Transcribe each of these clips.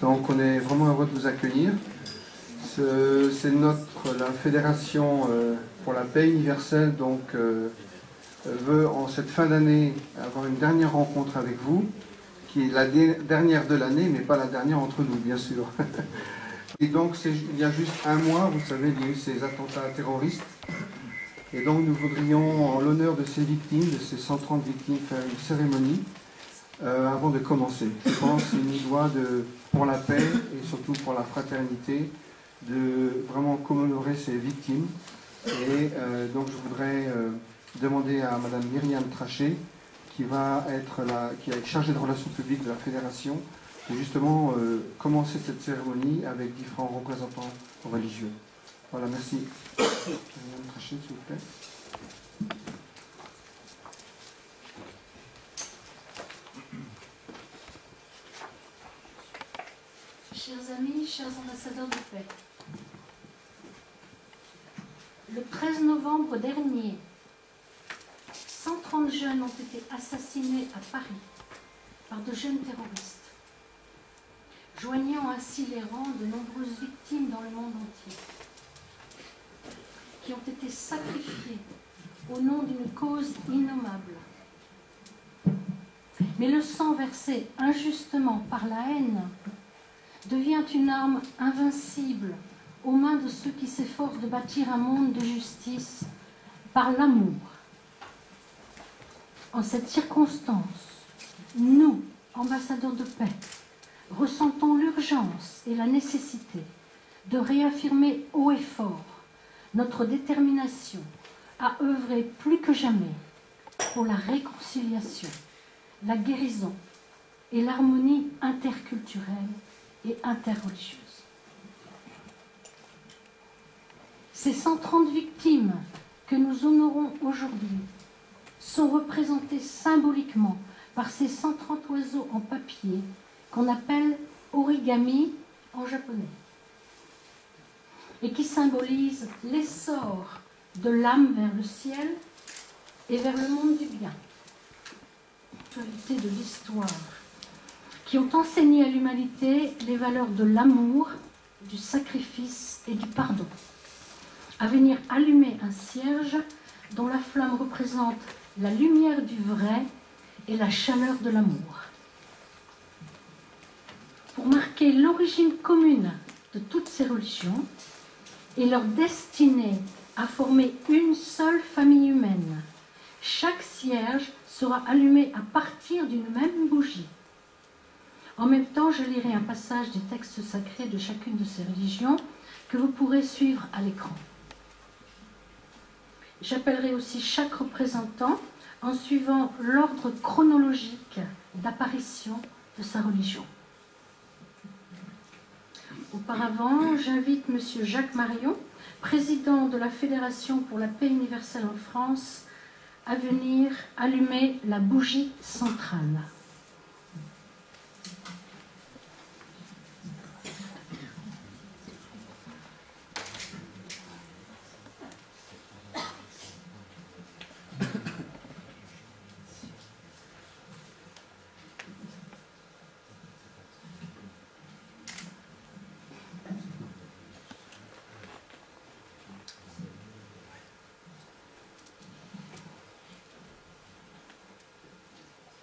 Donc on est vraiment heureux de vous accueillir. C'est la Fédération pour la paix universelle veut en cette fin d'année avoir une dernière rencontre avec vous, qui est la dernière de l'année, mais pas la dernière entre nous, bien sûr. Et donc il y a juste un mois, vous savez, il y a eu ces attentats terroristes. Et donc nous voudrions, en l'honneur de ces victimes, de ces 130 victimes, faire une cérémonie avant de commencer. Je pense qu'il nous doit, pour la paix et surtout pour la fraternité, de vraiment commémorer ces victimes. Et donc je voudrais demander à Madame Myriam Trachet, qui est chargée de relations publiques de la Fédération, de justement commencer cette cérémonie avec différents représentants religieux. Voilà, merci. Myriam Trachet, s'il vous plaît. Chers amis, chers ambassadeurs de paix, le 13 novembre dernier, 130 jeunes ont été assassinés à Paris par de jeunes terroristes, joignant ainsi les rangs de nombreuses victimes dans le monde entier, qui ont été sacrifiées au nom d'une cause innommable. Mais le sang versé injustement par la haine devient une arme invincible aux mains de ceux qui s'efforcent de bâtir un monde de justice par l'amour. En cette circonstance, nous, ambassadeurs de paix, ressentons l'urgence et la nécessité de réaffirmer haut et fort notre détermination à œuvrer plus que jamais pour la réconciliation, la guérison et l'harmonie interculturelle et interreligieuse. Ces 130 victimes que nous honorons aujourd'hui sont représentées symboliquement par ces 130 oiseaux en papier qu'on appelle origami en japonais et qui symbolisent l'essor de l'âme vers le ciel et vers le monde du bien. Actualité de l'histoire qui ont enseigné à l'humanité les valeurs de l'amour, du sacrifice et du pardon, à venir allumer un cierge dont la flamme représente la lumière du vrai et la chaleur de l'amour. Pour marquer l'origine commune de toutes ces religions et leur destinée à former une seule famille humaine, chaque cierge sera allumé à partir d'une même bougie. En même temps, je lirai un passage des textes sacrés de chacune de ces religions que vous pourrez suivre à l'écran. J'appellerai aussi chaque représentant en suivant l'ordre chronologique d'apparition de sa religion. Auparavant, j'invite M. Jacques Marion, président de la Fédération pour la paix universelle en France, à venir allumer la bougie centrale.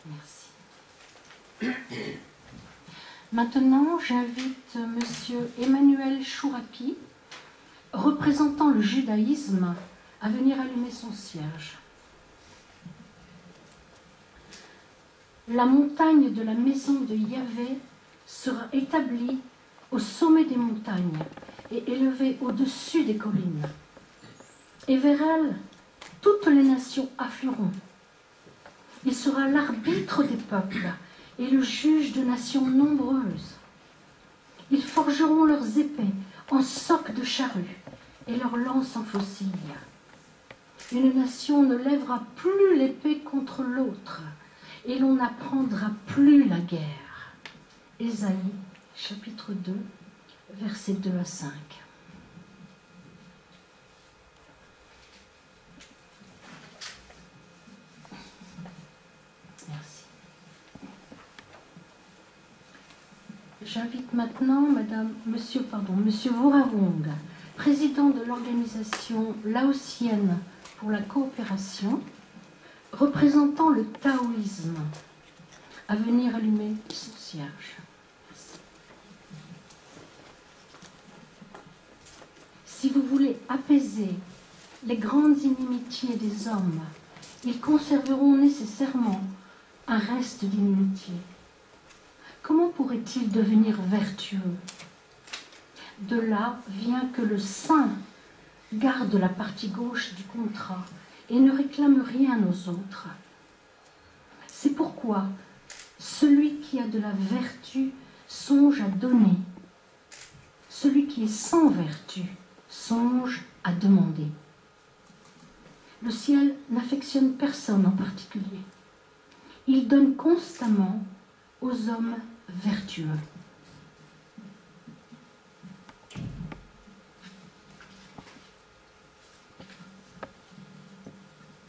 Merci. Maintenant, j'invite M. Emmanuel Chouraki, représentant le judaïsme, à venir allumer son cierge. La montagne de la maison de Yahvé sera établie au sommet des montagnes et élevée au-dessus des collines. Et vers elle, toutes les nations afflueront. Il sera l'arbitre des peuples et le juge de nations nombreuses. Ils forgeront leurs épées en socs de charrue et leurs lances en faucille. Une nation ne lèvera plus l'épée contre l'autre et l'on n'apprendra plus la guerre. Ésaïe, chapitre 2, versets 2 à 5. J'invite maintenant Monsieur Voravong, président de l'organisation laotienne pour la coopération, représentant le taoïsme, à venir allumer son cierge. Si vous voulez apaiser les grandes inimitiés des hommes, ils conserveront nécessairement un reste d'inimitié. Comment pourrait-il devenir vertueux? De là vient que le saint garde la partie gauche du contrat et ne réclame rien aux autres. C'est pourquoi celui qui a de la vertu songe à donner. Celui qui est sans vertu songe à demander. Le ciel n'affectionne personne en particulier. Il donne constamment aux hommes vertueux.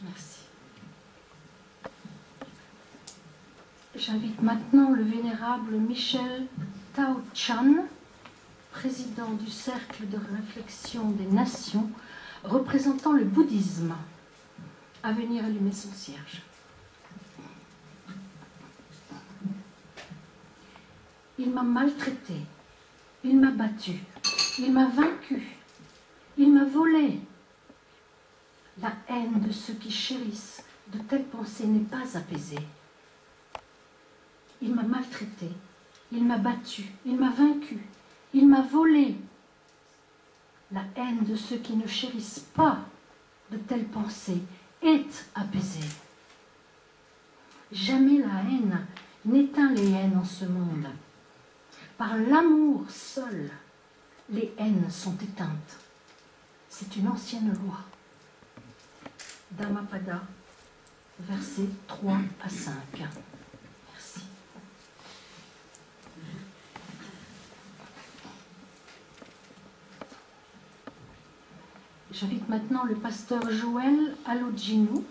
Merci. J'invite maintenant le vénérable Michel Tao Chan, président du Cercle de réflexion des nations, représentant le bouddhisme, à venir allumer son cierge. Il m'a maltraité, il m'a battu, il m'a vaincu, il m'a volé. La haine de ceux qui chérissent de telles pensées n'est pas apaisée. Il m'a maltraité, il m'a battu, il m'a vaincu, il m'a volé. La haine de ceux qui ne chérissent pas de telles pensées est apaisée. Jamais la haine n'éteint les haines en ce monde. Par l'amour seul, les haines sont éteintes. C'est une ancienne loi. Dhammapada, versets 3 à 5. Merci. J'invite maintenant le pasteur Joël Alodjinou,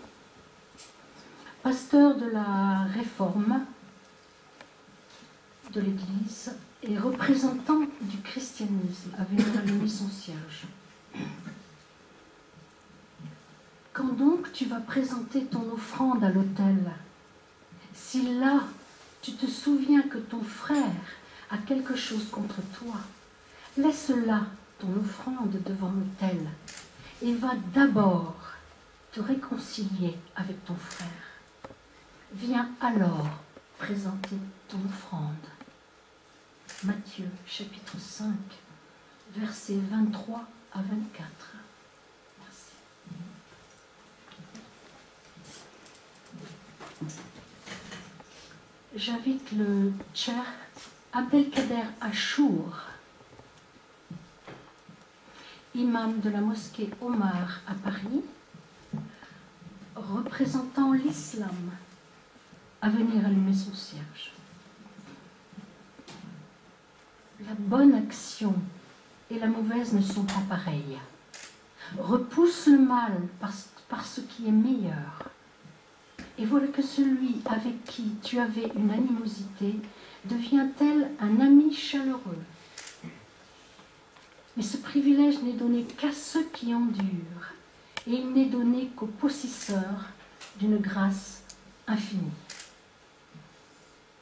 pasteur de la Réforme de l'Église et représentant du christianisme, à venir allumer son cierge. Quand donc tu vas présenter ton offrande à l'autel, si là tu te souviens que ton frère a quelque chose contre toi, laisse là ton offrande devant l'autel et va d'abord te réconcilier avec ton frère. Viens alors présenter ton offrande. Matthieu chapitre 5, versets 23 à 24. Merci. J'invite le Cheikh Abdelkader Achour, imam de la mosquée Omar à Paris, représentant l'islam, à venir allumer son cierge. La bonne action et la mauvaise ne sont pas pareilles. Repousse le mal par ce qui est meilleur. Et voilà que celui avec qui tu avais une animosité devient tel un ami chaleureux. Mais ce privilège n'est donné qu'à ceux qui endurent, et il n'est donné qu'aux possesseurs d'une grâce infinie.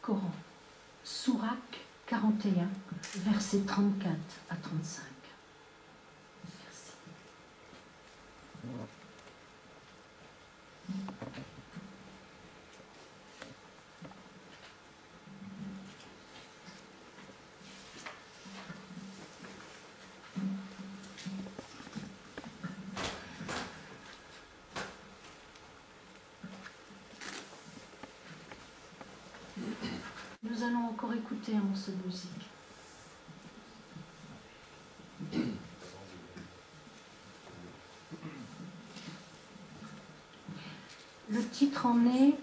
Coran, Sourate 41, versets 34 à 35. Merci. Nous allons encore écouter un morceau de musique. Le titre en est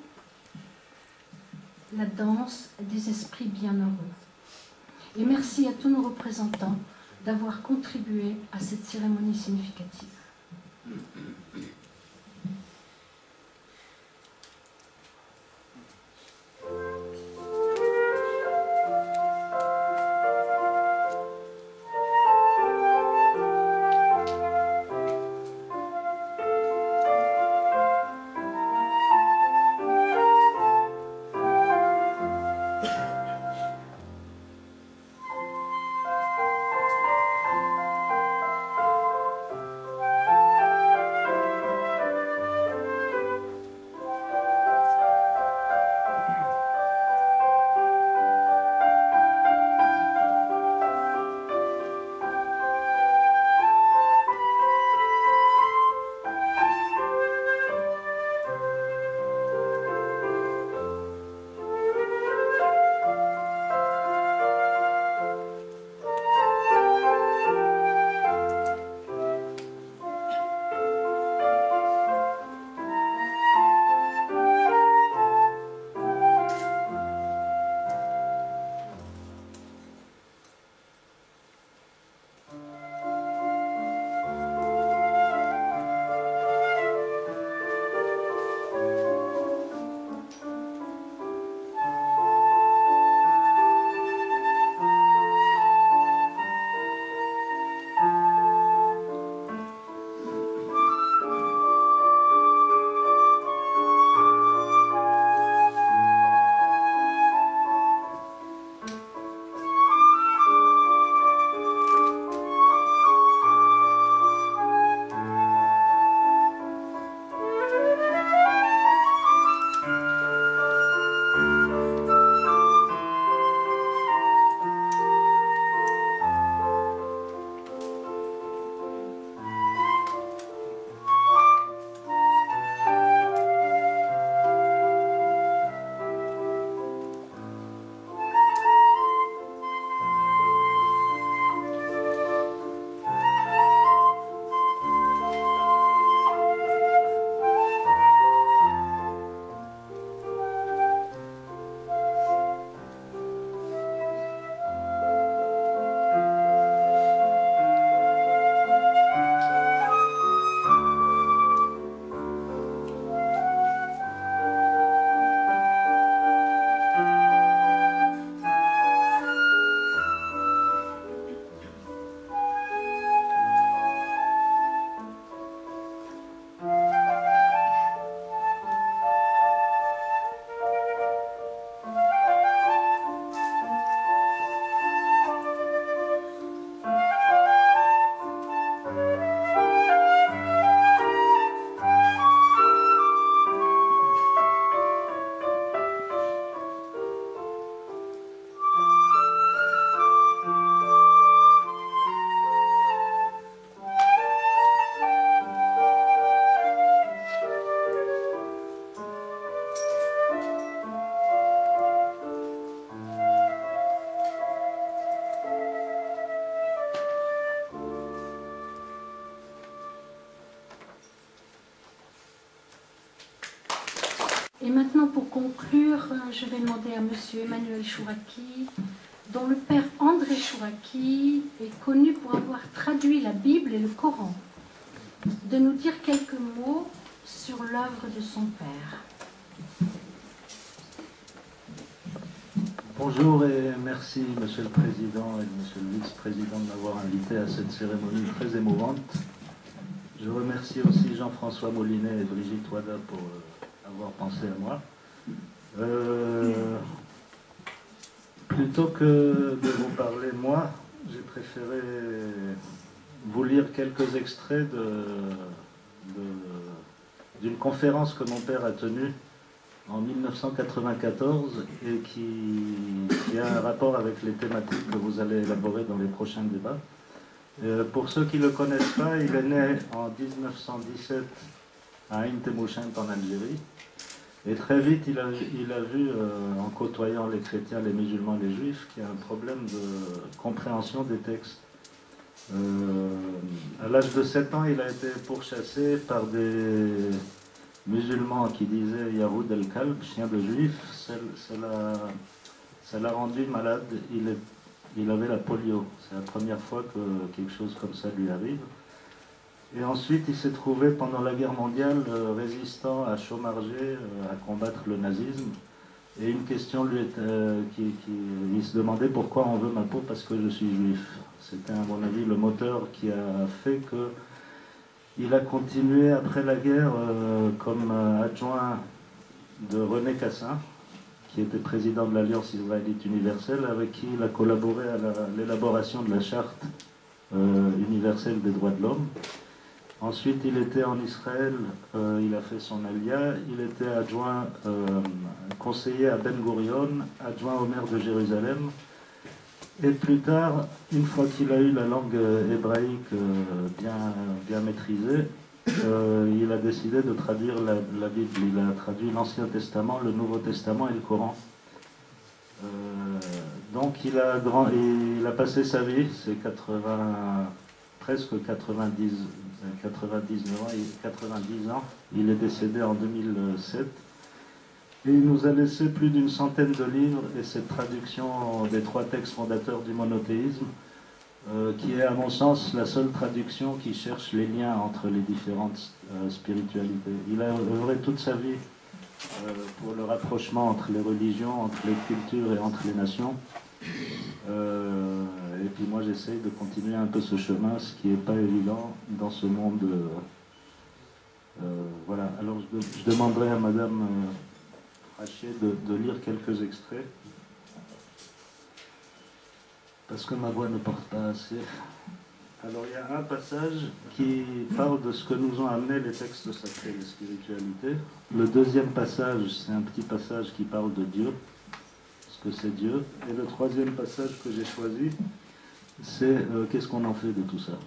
La danse des esprits bienheureux. Et merci à tous nos représentants d'avoir contribué à cette cérémonie significative. Et maintenant, pour conclure, je vais demander à M. Emmanuel Chouraki, dont le père André Chouraki est connu pour avoir traduit la Bible et le Coran, de nous dire quelques mots sur l'œuvre de son père. Bonjour et merci Monsieur le Président et Monsieur le Vice-président de m'avoir invité à cette cérémonie très émouvante. Je remercie aussi Jean-François Molinet et Brigitte Wada pour avoir pensé à moi. Plutôt que de vous parler moi, j'ai préféré vous lire quelques extraits d'une conférence que mon père a tenue en 1994 et qui a un rapport avec les thématiques que vous allez élaborer dans les prochains débats. Pour ceux qui ne le connaissent pas, il est né en 1917 à Ain Temouchent en Algérie. Et très vite, il a vu, en côtoyant les chrétiens, les musulmans, les juifs, qu'il y a un problème de compréhension des textes. À l'âge de 7 ans, il a été pourchassé par des musulmans qui disaient Yahoud el-Kalb, chien de juif. Ça l'a rendu malade. Il avait la polio. C'est la première fois que quelque chose comme ça lui arrive. Et ensuite, il s'est trouvé pendant la guerre mondiale résistant à Chaumargé, à combattre le nazisme. Et une question il se demandait pourquoi on veut ma peau parce que je suis juif. C'était à mon avis le moteur qui a fait qu'il a continué après la guerre comme adjoint de René Cassin, qui était président de l'Alliance israélite universelle, avec qui il a collaboré à l'élaboration de la charte universelle des droits de l'homme. Ensuite, il était en Israël, il a fait son alia, il était adjoint, conseiller à Ben Gurion, adjoint au maire de Jérusalem. Et plus tard, une fois qu'il a eu la langue hébraïque bien maîtrisée, il a décidé de traduire la Bible. Il a traduit l'Ancien Testament, le Nouveau Testament et le Coran. Donc il a passé sa vie, c'est presque 90 ans. Il est décédé en 2007. Et il nous a laissé plus d'une centaine de livres et cette traduction des 3 textes fondateurs du monothéisme, qui est à mon sens la seule traduction qui cherche les liens entre les différentes spiritualités. Il a œuvré toute sa vie pour le rapprochement entre les religions, entre les cultures et entre les nations. Et puis moi j'essaye de continuer un peu ce chemin, ce qui n'est pas évident dans ce monde. Voilà, alors je demanderai à Madame Rachier de lire quelques extraits, parce que ma voix ne porte pas assez. Alors il y a un passage qui parle de ce que nous ont amené les textes sacrés de spiritualité. Le deuxième passage, c'est un petit passage qui parle de Dieu, ce que c'est Dieu. Et le troisième passage que j'ai choisi, c'est qu'est-ce qu'on en fait de tout ça.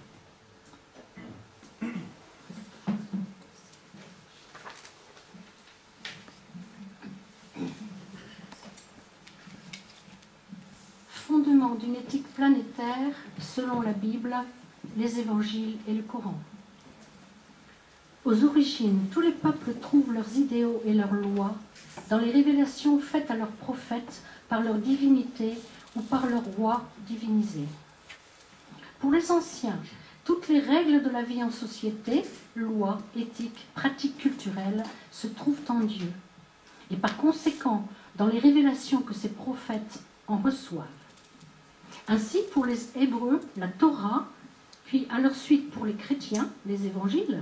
Fondement d'une éthique planétaire selon la Bible, les évangiles et le Coran. Aux origines, tous les peuples trouvent leurs idéaux et leurs lois dans les révélations faites à leurs prophètes par leur divinité ou par leur roi divinisé. Pour les anciens, toutes les règles de la vie en société, lois, éthiques, pratiques culturelles, se trouvent en Dieu. Et par conséquent, dans les révélations que ces prophètes en reçoivent. Ainsi, pour les Hébreux, la Torah, puis à leur suite pour les chrétiens, les évangiles,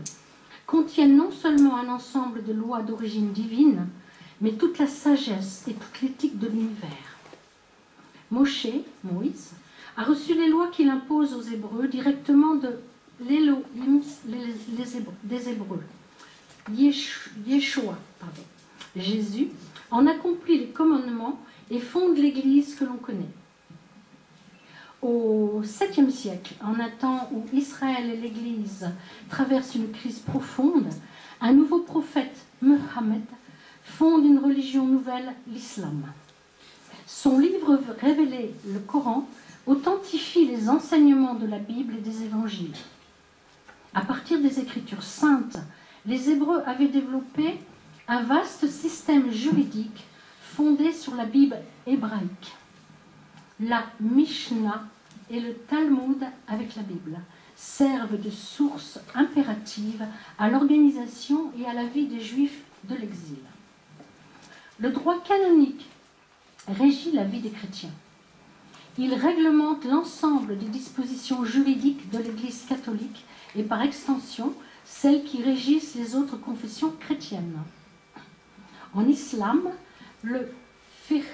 contiennent non seulement un ensemble de lois d'origine divine, mais toute la sagesse et toute l'éthique de l'univers. Moïse, a reçu les lois qu'il impose aux Hébreux directement de l'Élohim des Hébreux. Yeshua, Jésus, en accomplit les commandements et fonde l'Église que l'on connaît. Au 7e siècle, en un temps où Israël et l'Église traversent une crise profonde, un nouveau prophète, Mohammed, fonde une religion nouvelle, l'islam. Son livre révélé, le Coran, authentifie les enseignements de la Bible et des évangiles. À partir des Écritures saintes, les Hébreux avaient développé un vaste système juridique fondé sur la Bible hébraïque. La Mishnah et le Talmud avec la Bible servent de source impérative à l'organisation et à la vie des Juifs de l'exil. Le droit canonique régit la vie des chrétiens. Il réglemente l'ensemble des dispositions juridiques de l'Église catholique et par extension celles qui régissent les autres confessions chrétiennes. En islam, le fiqh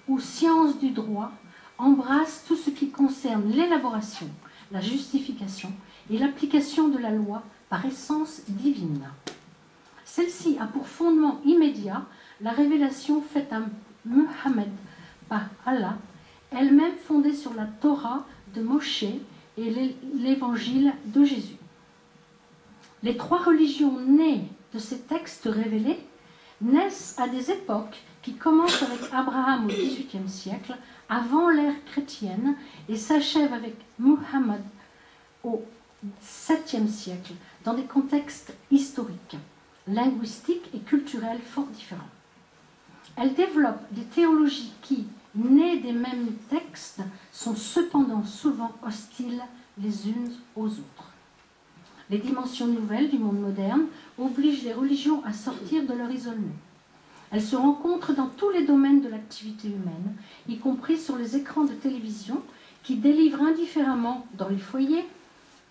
ou science du droit embrasse tout ce qui concerne l'élaboration, la justification et l'application de la loi par essence divine. Celle-ci a pour fondement immédiat la révélation faite à Muhammad par Allah, elle-même fondée sur la Torah de Moshe et l'évangile de Jésus. Les trois religions nées de ces textes révélés naissent à des époques qui commencent avec Abraham au XVIIIe siècle, avant l'ère chrétienne, et s'achèvent avec Muhammad au VIIe siècle, dans des contextes historiques, linguistiques et culturels fort différents. Elles développent des théologies qui, nées des mêmes textes, sont cependant souvent hostiles les unes aux autres. Les dimensions nouvelles du monde moderne obligent les religions à sortir de leur isolement. Elles se rencontrent dans tous les domaines de l'activité humaine, y compris sur les écrans de télévision qui délivrent indifféremment dans les foyers,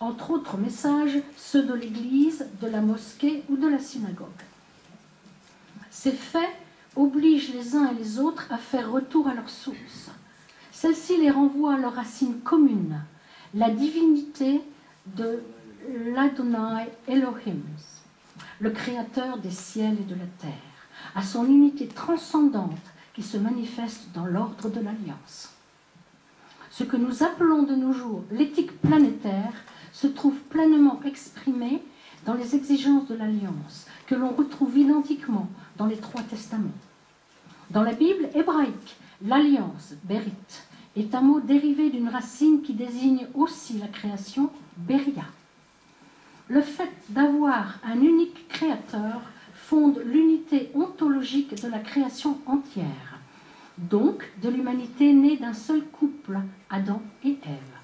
entre autres messages, ceux de l'église, de la mosquée ou de la synagogue. Ces faits obligent les uns et les autres à faire retour à leur source. Celle-ci les renvoie à leur racine commune, la divinité de l'Adonai Elohim, le créateur des ciels et de la terre, à son unité transcendante qui se manifeste dans l'ordre de l'Alliance. Ce que nous appelons de nos jours l'éthique planétaire se trouve pleinement exprimé dans les exigences de l'Alliance, que l'on retrouve identiquement dans les trois testaments. Dans la Bible hébraïque, l'Alliance, Berit, est un mot dérivé d'une racine qui désigne aussi la création, Beria. Le fait d'avoir un unique créateur fonde l'unité ontologique de la création entière, donc de l'humanité née d'un seul couple, Adam et Ève.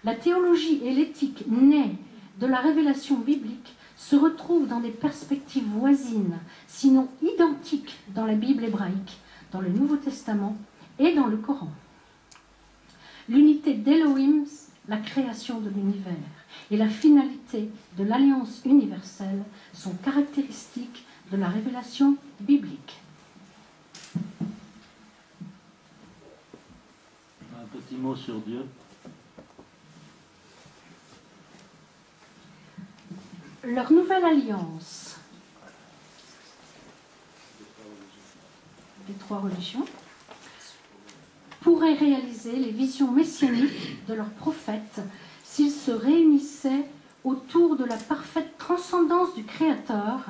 La théologie et l'éthique nées de la révélation biblique se retrouvent dans des perspectives voisines, sinon identiques dans la Bible hébraïque, dans le Nouveau Testament et dans le Coran. L'unité d'Elohim, la création de l'univers, et la finalité de l'alliance universelle sont caractéristiques de la révélation biblique. Un petit mot sur Dieu. Leur nouvelle alliance des trois religions pourrait réaliser les visions messianiques de leurs prophètes s'ils se réunissaient autour de la parfaite transcendance du Créateur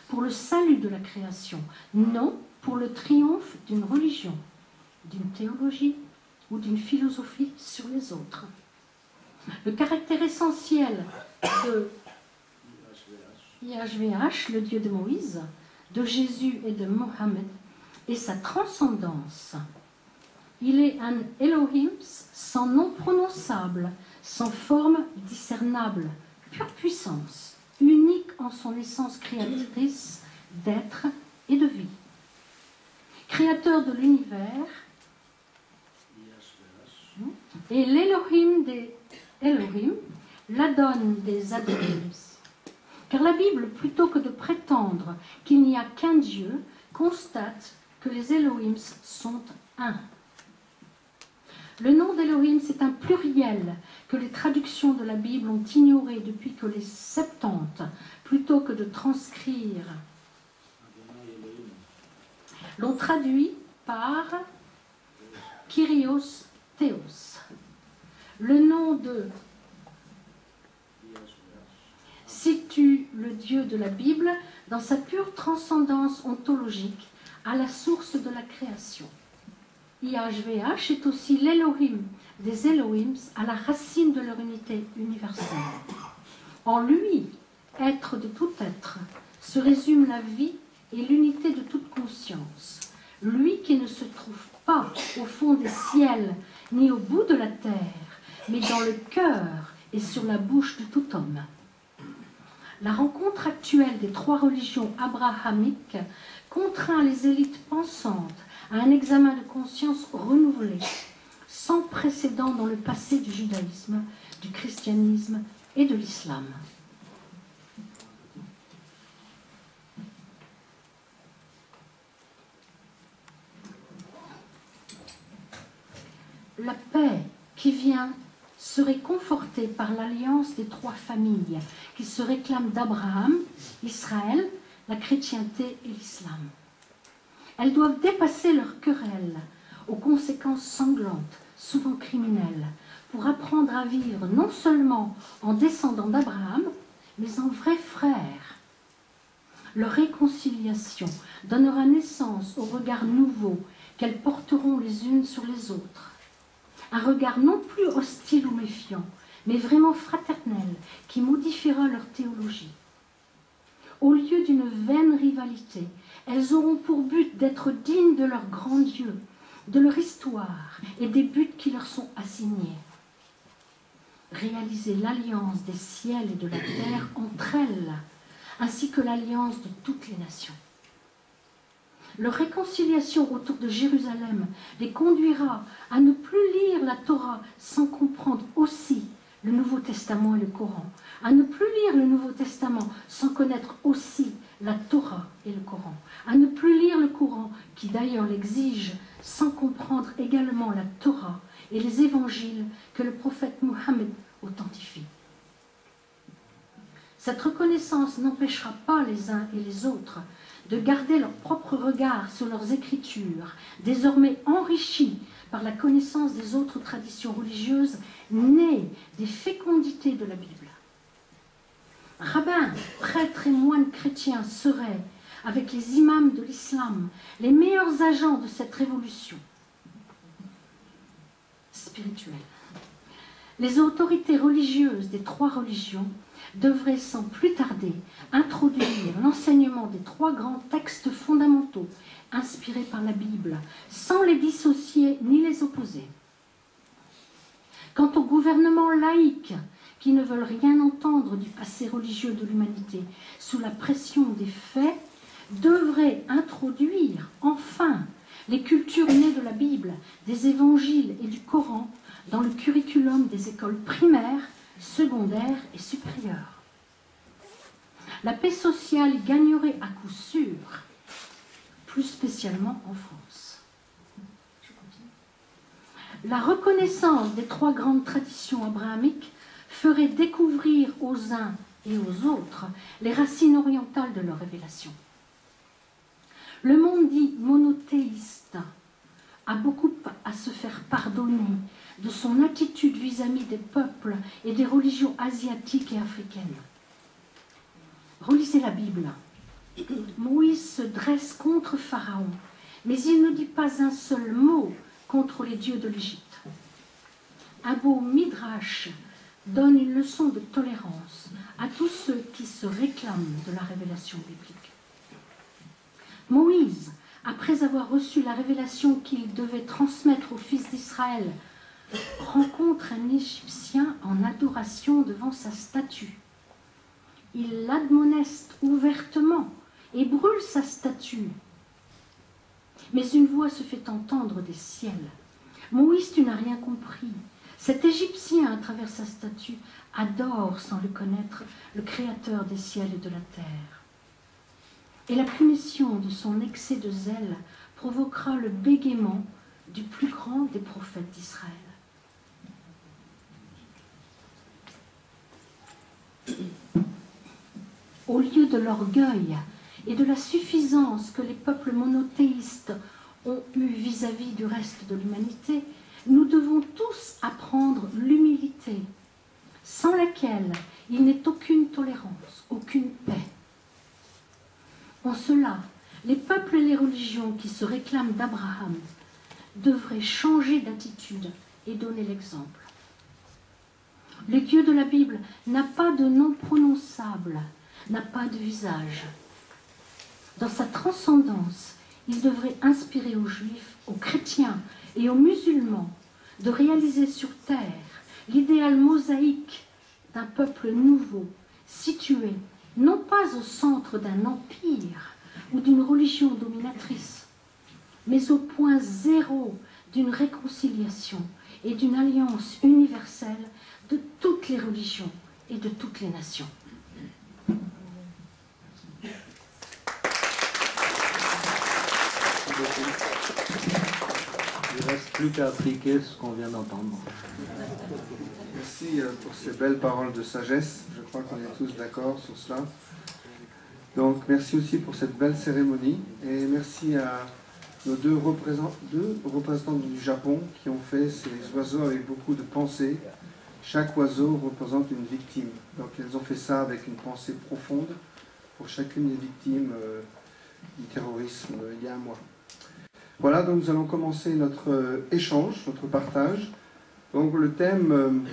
pour le salut de la création, non pour le triomphe d'une religion, d'une théologie ou d'une philosophie sur les autres. Le caractère essentiel de YHVH, le Dieu de Moïse, de Jésus et de Mohammed, est sa transcendance. Il est un Elohim sans nom prononçable, sans forme discernable, pure puissance, unique en son essence créatrice d'être et de vie. Créateur de l'univers, et l'Elohim des Elohim, l'Adon des Adonim. Car la Bible, plutôt que de prétendre qu'il n'y a qu'un Dieu, constate que les Elohim sont un. Le nom d'Elohim, c'est un pluriel que les traductions de la Bible ont ignoré depuis que les Septante, plutôt que de transcrire, l'ont traduit par Kyrios Théos. Le nom de situe le Dieu de la Bible dans sa pure transcendance ontologique à la source de la création. YHVH est aussi l'Elohim des Elohims à la racine de leur unité universelle. En lui, être de tout être, se résume la vie et l'unité de toute conscience. Lui qui ne se trouve pas au fond des ciels, ni au bout de la terre, mais dans le cœur et sur la bouche de tout homme. La rencontre actuelle des trois religions abrahamiques contraint les élites pensantes à un examen de conscience renouvelé, sans précédent dans le passé du judaïsme, du christianisme et de l'islam. La paix qui vient serait confortée par l'alliance des trois familles qui se réclament d'Abraham, Israël, la chrétienté et l'islam. Elles doivent dépasser leurs querelles aux conséquences sanglantes, souvent criminelles, pour apprendre à vivre non seulement en descendants d'Abraham, mais en vrais frères. Leur réconciliation donnera naissance au regard nouveau qu'elles porteront les unes sur les autres. Un regard non plus hostile ou méfiant, mais vraiment fraternel, qui modifiera leur théologie. Au lieu d'une vaine rivalité, elles auront pour but d'être dignes de leur grand Dieu, de leur histoire et des buts qui leur sont assignés. Réaliser l'alliance des ciels et de la terre entre elles, ainsi que l'alliance de toutes les nations. Leur réconciliation autour de Jérusalem les conduira à ne plus lire la Torah sans comprendre aussi le Nouveau Testament et le Coran, à ne plus lire le Nouveau Testament sans connaître aussi la Torah et le Coran, à ne plus lire le Coran, qui d'ailleurs l'exige, sans comprendre également la Torah et les évangiles que le prophète Mohammed authentifie. Cette reconnaissance n'empêchera pas les uns et les autres de garder leur propre regard sur leurs écritures, désormais enrichies par la connaissance des autres traditions religieuses nées des fécondités de la Bible. Rabbins, prêtres et moines chrétiens seraient, avec les imams de l'islam, les meilleurs agents de cette révolution spirituelle. Les autorités religieuses des trois religions devrait sans plus tarder introduire l'enseignement des trois grands textes fondamentaux inspirés par la Bible, sans les dissocier ni les opposer. Quant aux gouvernements laïques, qui ne veulent rien entendre du passé religieux de l'humanité, sous la pression des faits, devraient introduire enfin les cultures nées de la Bible, des évangiles et du Coran dans le curriculum des écoles primaires, secondaires et supérieures. La paix sociale gagnerait à coup sûr, plus spécialement en France. Je continue. La reconnaissance des trois grandes traditions abrahamiques ferait découvrir aux uns et aux autres les racines orientales de leur révélation. Le monde dit monothéiste a beaucoup à se faire pardonner de son attitude vis-à-vis des peuples et des religions asiatiques et africaines. Relisez la Bible. Moïse se dresse contre Pharaon, mais il ne dit pas un seul mot contre les dieux de l'Égypte. Un beau midrash donne une leçon de tolérance à tous ceux qui se réclament de la révélation biblique. Moïse, après avoir reçu la révélation qu'il devait transmettre aux fils d'Israël, rencontre un Égyptien en adoration devant sa statue. Il l'admoneste ouvertement et brûle sa statue. Mais une voix se fait entendre des ciels. Moïse, tu n'as rien compris. Cet Égyptien, à travers sa statue, adore, sans le connaître, le Créateur des ciels et de la terre. Et la punition de son excès de zèle provoquera le bégaiement du plus grand des prophètes d'Israël. Au lieu de l'orgueil et de la suffisance que les peuples monothéistes ont eu vis-à-vis du reste de l'humanité, nous devons tous apprendre l'humilité, sans laquelle il n'est aucune tolérance, aucune paix. En cela, les peuples et les religions qui se réclament d'Abraham devraient changer d'attitude et donner l'exemple. Le Dieu de la Bible n'a pas de nom prononçable, n'a pas de visage. Dans sa transcendance, il devrait inspirer aux Juifs, aux chrétiens et aux musulmans de réaliser sur terre l'idéal mosaïque d'un peuple nouveau, situé non pas au centre d'un empire ou d'une religion dominatrice, mais au point zéro d'une réconciliation et d'une alliance universelle de toutes les religions et de toutes les nations. Il ne reste plus qu'à appliquer ce qu'on vient d'entendre. Merci pour ces belles paroles de sagesse. Je crois qu'on est tous d'accord sur cela. Donc merci aussi pour cette belle cérémonie et merci à nos deux représentants du Japon qui ont fait ces oiseaux avec beaucoup de pensée. Chaque oiseau représente une victime. Donc ils ont fait ça avec une pensée profonde pour chacune des victimes du terrorisme il y a un mois. Voilà, donc nous allons commencer notre échange, notre partage. Donc le thème,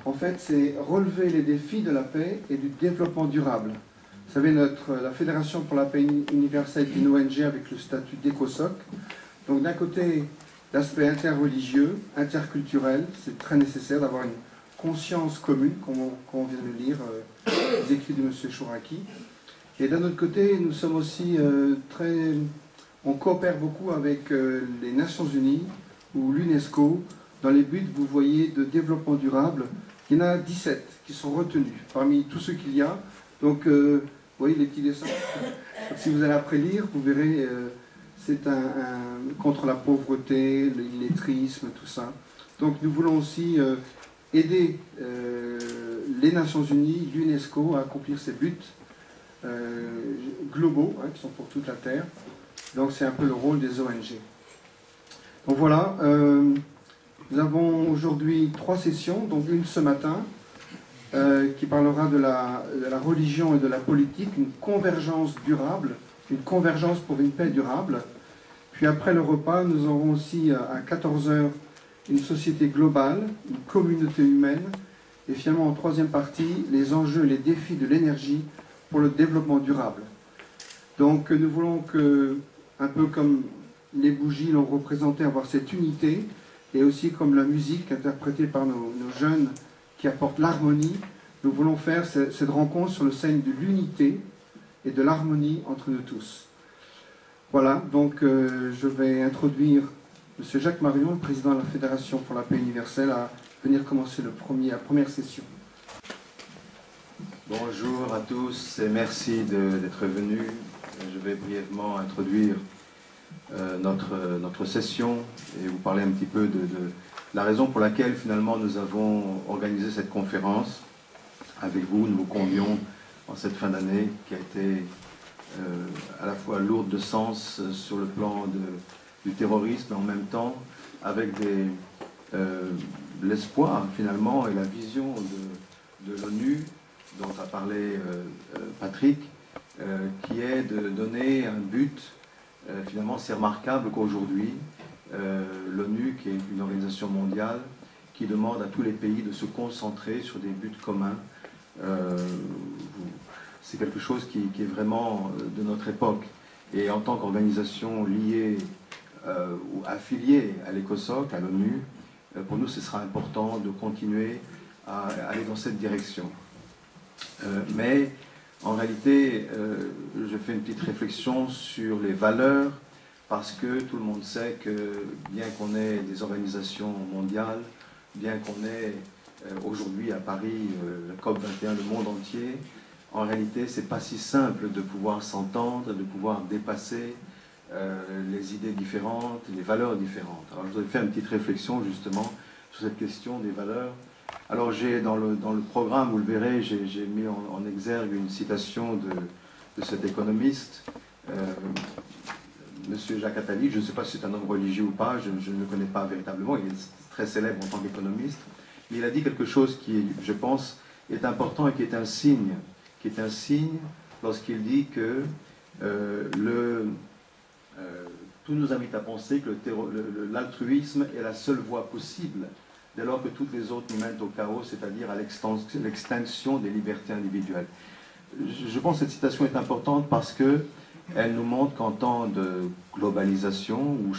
en fait, c'est relever les défis de la paix et du développement durable. Vous savez, la Fédération pour la paix universelle est une ONG avec le statut d'ECOSOC. Donc d'un côté, l'aspect interreligieux, interculturel, c'est très nécessaire d'avoir une conscience commune, comme on vient de lire les écrits de M. Chouraki. Et d'un autre côté, nous sommes aussi on coopère beaucoup avec les Nations Unies ou l'UNESCO dans les buts, vous voyez, de développement durable. Il y en a 17 qui sont retenus parmi tous ceux qu'il y a. Donc, vous voyez les petits dessins. Donc, si vous allez après lire, vous verrez, c'est contre la pauvreté, l'illettrisme, tout ça. Donc, nous voulons aussi aider les Nations Unies, l'UNESCO à accomplir ces buts globaux, qui sont pour toute la Terre. Donc c'est un peu le rôle des ONG. Donc voilà, nous avons aujourd'hui 3 sessions, donc une ce matin, qui parlera de la religion et de la politique, une convergence durable, une convergence pour une paix durable. Puis après le repas, nous aurons aussi à 14h une société globale, une communauté humaine, et finalement en 3e partie, les enjeux et les défis de l'énergie pour le développement durable. Donc nous voulons que, un peu comme les bougies l'ont représenté, avoir cette unité, et aussi comme la musique interprétée par nos jeunes qui apporte l'harmonie, nous voulons faire cette rencontre sur le scène de l'unité et de l'harmonie entre nous tous. Voilà, donc je vais introduire M. Jacques Marion, le président de la Fédération pour la paix universelle, à venir commencer la première session. Bonjour à tous et merci d'être venus. Je vais brièvement introduire notre session et vous parler un petit peu de la raison pour laquelle finalement nous avons organisé cette conférence avec vous. Nous vous convions en cette fin d'année qui a été à la fois lourde de sens sur le plan du terrorisme, mais en même temps avec l'espoir finalement et la vision de l'ONU dont a parlé Patrick, qui est de donner un but. Finalement, c'est remarquable qu'aujourd'hui, l'ONU, qui est une organisation mondiale, qui demande à tous les pays de se concentrer sur des buts communs, c'est quelque chose qui est vraiment de notre époque. Et en tant qu'organisation liée ou affiliée à l'ECOSOC, à l'ONU, pour nous, ce sera important de continuer à aller dans cette direction. Mais en réalité, je fais une petite réflexion sur les valeurs, parce que tout le monde sait que bien qu'on ait des organisations mondiales, bien qu'on ait aujourd'hui à Paris la COP21, le monde entier, en réalité, c'est pas si simple de pouvoir s'entendre, de pouvoir dépasser les idées différentes, les valeurs différentes. Alors je voudrais faire une petite réflexion justement sur cette question des valeurs. Alors j'ai dans le programme, vous le verrez, j'ai mis en exergue une citation de cet économiste, Monsieur Jacques Attali. Je ne sais pas si c'est un homme religieux ou pas, je ne le connais pas véritablement, il est très célèbre en tant qu'économiste. Mais il a dit quelque chose qui, je pense, est important et qui est un signe lorsqu'il dit que tout nous invite à penser que l'altruisme est la seule voie possible dès lors que toutes les autres nous mènent au chaos, c'est-à-dire à l'extinction des libertés individuelles. Je pense que cette citation est importante parce que elle nous montre qu'en temps de globalisation, où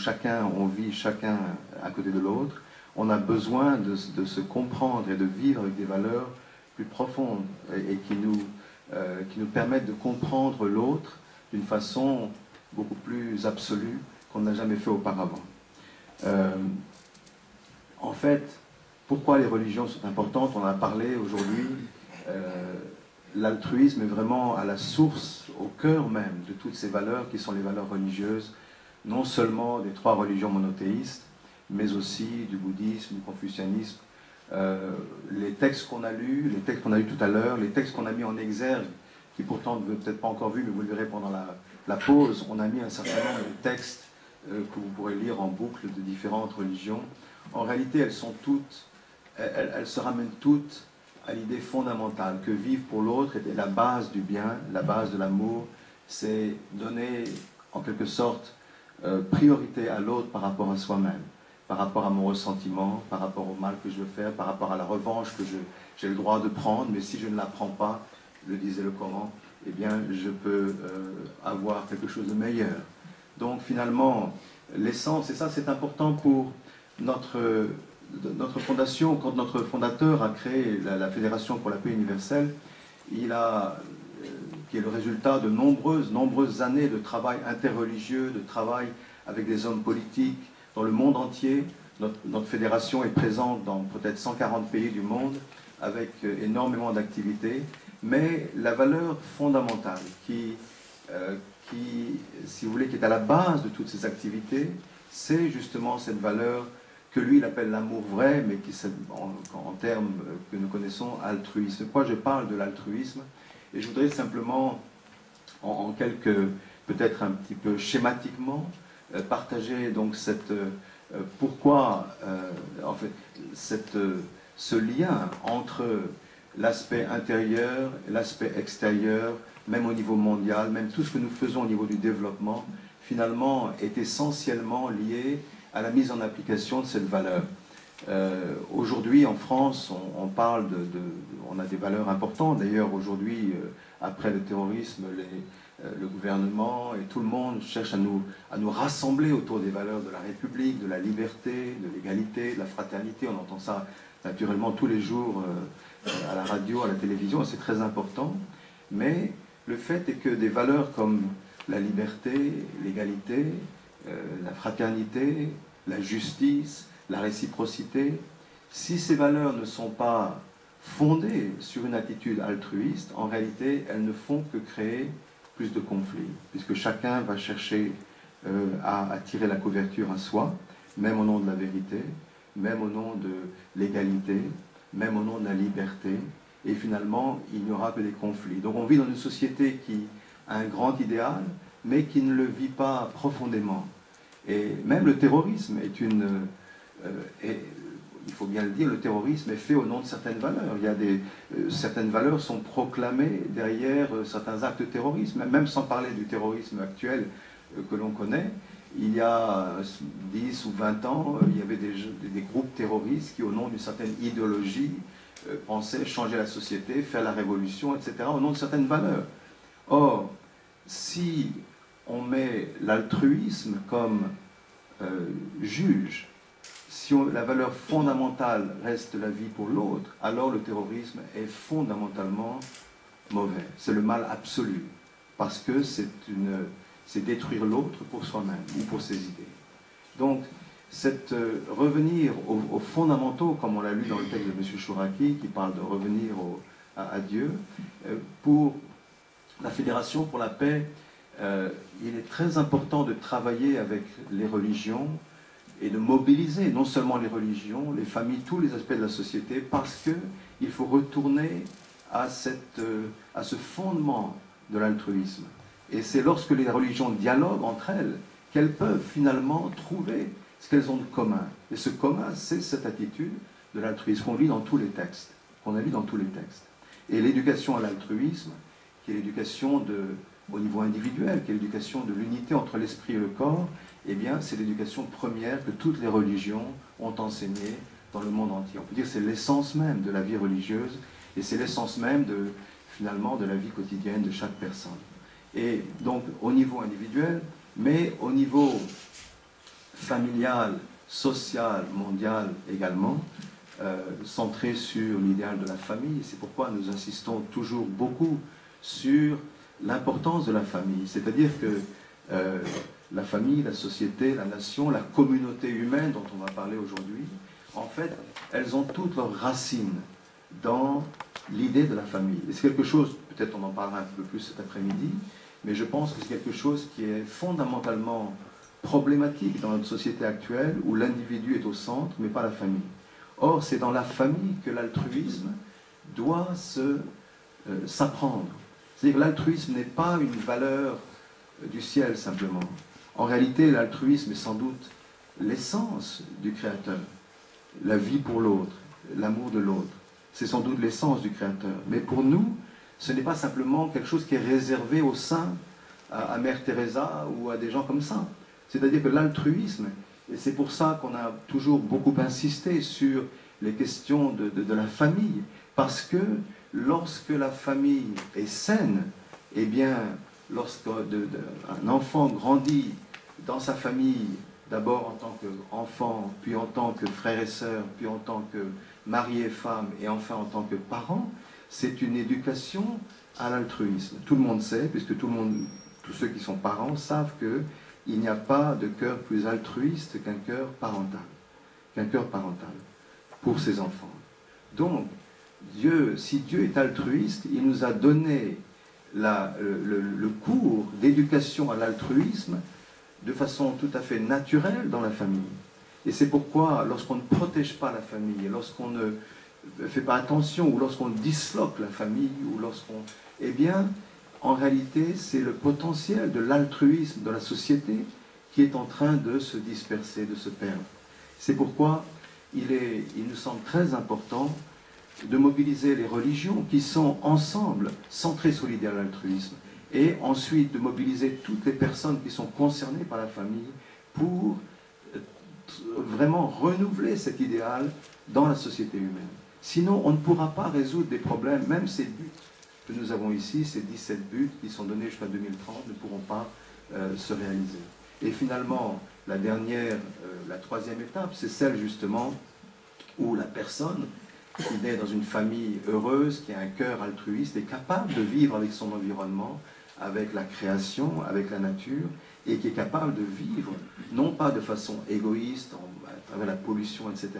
on vit chacun à côté de l'autre, on a besoin de se comprendre et de vivre avec des valeurs plus profondes et qui nous permettent de comprendre l'autre d'une façon beaucoup plus absolue qu'on n'a jamais fait auparavant. En fait, pourquoi les religions sont importantes? On en a parlé aujourd'hui. L'altruisme est vraiment à la source, au cœur même de toutes ces valeurs qui sont les valeurs religieuses, non seulement des 3 religions monothéistes, mais aussi du bouddhisme, du confucianisme. Les textes qu'on a lus, les textes qu'on a lus tout à l'heure, les textes qu'on a mis en exergue, qui pourtant ne vous peut-être pas encore vu, mais vous le verrez pendant la pause, on a mis un certain nombre de textes que vous pourrez lire en boucle de différentes religions. En réalité, elles se ramènent toutes à l'idée fondamentale que vivre pour l'autre est la base du bien, la base de l'amour, c'est donner en quelque sorte priorité à l'autre par rapport à soi-même, par rapport à mon ressentiment, par rapport au mal que je veux faire, par rapport à la revanche que j'ai le droit de prendre, mais si je ne la prends pas, le disait le Coran, eh bien je peux avoir quelque chose de meilleur. Donc finalement, l'essence, et ça c'est important pour notre fondation. Quand notre fondateur a créé la Fédération pour la paix universelle, qui est le résultat de nombreuses années de travail interreligieux, de travail avec des hommes politiques dans le monde entier. Notre fédération est présente dans peut-être 140 pays du monde, avec énormément d'activités, mais la valeur fondamentale qui, si vous voulez, qui est à la base de toutes ces activités, c'est justement cette valeur que lui il appelle l'amour vrai, mais qui en termes que nous connaissons, altruisme. Pourquoi je parle de l'altruisme? Et je voudrais simplement, en quelques, peut-être un petit peu schématiquement, partager donc pourquoi, en fait, ce lien entre l'aspect intérieur et l'aspect extérieur, même au niveau mondial, même tout ce que nous faisons au niveau du développement, finalement est essentiellement lié à la mise en application de cette valeur. Aujourd'hui, en France, on parle on a des valeurs importantes. D'ailleurs, aujourd'hui, après le terrorisme, le gouvernement et tout le monde cherche à nous rassembler autour des valeurs de la République, de la liberté, de l'égalité, de la fraternité. On entend ça naturellement tous les jours à la radio, à la télévision, c'est très important. Mais le fait est que des valeurs comme la liberté, l'égalité, la fraternité, la justice, la réciprocité, si ces valeurs ne sont pas fondées sur une attitude altruiste, en réalité, elles ne font que créer plus de conflits, puisque chacun va chercher à tirer la couverture à soi, même au nom de la vérité, même au nom de l'égalité, même au nom de la liberté, et finalement, il n'y aura que des conflits. Donc on vit dans une société qui a un grand idéal, mais qui ne le vit pas profondément. Et même le terrorisme est il faut bien le dire, le terrorisme est fait au nom de certaines valeurs. Certaines valeurs sont proclamées derrière certains actes de terrorisme, même sans parler du terrorisme actuel que l'on connaît. Il y a 10 ou 20 ans, il y avait des groupes terroristes qui, au nom d'une certaine idéologie, pensaient changer la société, faire la révolution, etc., au nom de certaines valeurs. Or, si on met l'altruisme comme juge, si la valeur fondamentale reste la vie pour l'autre, alors le terrorisme est fondamentalement mauvais. C'est le mal absolu, parce que c'est détruire l'autre pour soi-même ou pour ses idées. Donc, revenir aux fondamentaux, comme on l'a lu dans le texte de M. Chouraki, qui parle de revenir à Dieu, pour la Fédération pour la paix, il est très important de travailler avec les religions et de mobiliser non seulement les religions, les familles, tous les aspects de la société, parce qu'il faut retourner à ce fondement de l'altruisme. Et c'est lorsque les religions dialoguent entre elles qu'elles peuvent finalement trouver ce qu'elles ont de commun. Et ce commun, c'est cette attitude de l'altruisme qu'on lit dans tous les textes, qu'on a lu dans tous les textes. Et l'éducation à l'altruisme, qui est l'éducation au niveau individuel, qui est l'éducation de l'unité entre l'esprit et le corps, eh bien, c'est l'éducation première que toutes les religions ont enseignée dans le monde entier. On peut dire que c'est l'essence même de la vie religieuse, et c'est l'essence même, finalement, de la vie quotidienne de chaque personne. Et donc au niveau individuel, mais au niveau familial, social, mondial également, centré sur l'idéal de la famille. C'est pourquoi nous insistons toujours beaucoup sur l'importance de la famille. C'est-à-dire que la famille, la société, la nation, la communauté humaine dont on va parler aujourd'hui, en fait, elles ont toutes leurs racines dans l'idée de la famille. Et c'est quelque chose, peut-être on en parlera un peu plus cet après-midi, mais je pense que c'est quelque chose qui est fondamentalement problématique dans notre société actuelle où l'individu est au centre, mais pas la famille. Or, c'est dans la famille que l'altruisme doit s'apprendre. C'est-à-dire que l'altruisme n'est pas une valeur du ciel simplement. En réalité, l'altruisme est sans doute l'essence du Créateur. La vie pour l'autre, l'amour de l'autre. C'est sans doute l'essence du Créateur. Mais pour nous, ce n'est pas simplement quelque chose qui est réservé aux saints, à Mère Teresa ou à des gens comme ça. C'est-à-dire que l'altruisme, et c'est pour ça qu'on a toujours beaucoup insisté sur les questions de la famille, parce que lorsque la famille est saine, eh bien, lorsqu'un enfant grandit dans sa famille, d'abord en tant qu'enfant, puis en tant que frère et sœur, puis en tant que mari et femme, et enfin en tant que parent, c'est une éducation à l'altruisme. Tout le monde sait, puisque tous ceux qui sont parents savent qu'il n'y a pas de cœur plus altruiste qu'un cœur parental pour ses enfants. Donc, si Dieu est altruiste, il nous a donné le cours d'éducation à l'altruisme de façon tout à fait naturelle dans la famille. Et c'est pourquoi, lorsqu'on ne protège pas la famille, lorsqu'on ne fait pas attention, ou lorsqu'on disloque la famille, ou eh bien, en réalité, c'est le potentiel de l'altruisme de la société qui est en train de se disperser, de se perdre. C'est pourquoi il nous semble très important de mobiliser les religions qui sont ensemble centrées sur l'idéal altruisme, et ensuite de mobiliser toutes les personnes qui sont concernées par la famille pour vraiment renouveler cet idéal dans la société humaine. Sinon, on ne pourra pas résoudre des problèmes, même ces buts que nous avons ici, ces 17 buts qui sont donnés jusqu'à 2030, ne pourront pas se réaliser. Et finalement, la troisième étape, c'est celle justement où la personne qui naît dans une famille heureuse, qui a un cœur altruiste, est capable de vivre avec son environnement, avec la création, avec la nature, et qui est capable de vivre, non pas de façon égoïste, à travers la pollution, etc.,